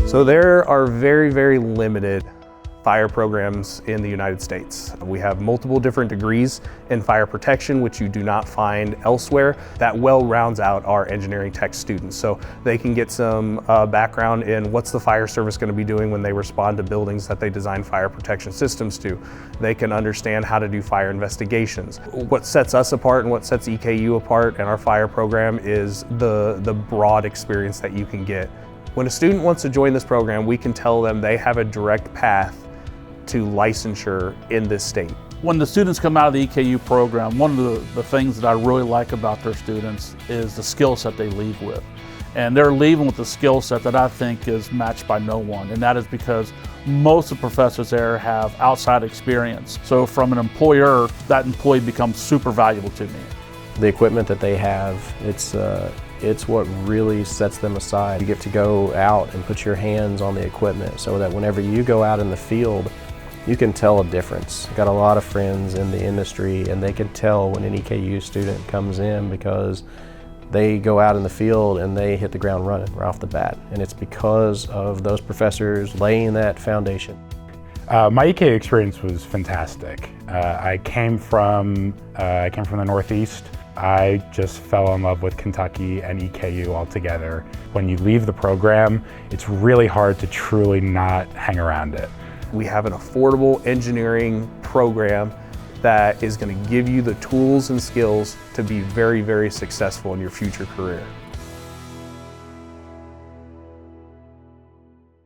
So there are very, very limited fire programs in the United States. We have multiple different degrees in fire protection, which you do not find elsewhere. That well rounds out our engineering tech students. So they can get some background in what's the fire service going to be doing when they respond to buildings that they design fire protection systems to. They can understand how to do fire investigations. What sets us apart and what sets EKU apart in our fire program is the broad experience that you can get. When a student wants to join this program, we can tell them they have a direct path to licensure in this state. When the students come out of the EKU program, one of the things that I really like about their students is the skill set they leave with. And they're leaving with a skill set that I think is matched by no one. And that is because most of the professors there have outside experience. So from an employer, that employee becomes super valuable to me. The equipment that they have, it's what really sets them aside. You get to go out and put your hands on the equipment so that whenever you go out in the field, you can tell a difference. I've got a lot of friends in the industry and they can tell when an EKU student comes in because they go out in the field and they hit the ground running right off the bat. And it's because of those professors laying that foundation. My EKU experience was fantastic. I came from the Northeast. I just fell in love with Kentucky and EKU altogether. When you leave the program, it's really hard to truly not hang around it. We have an affordable engineering program that is going to give you the tools and skills to be very, very successful in your future career.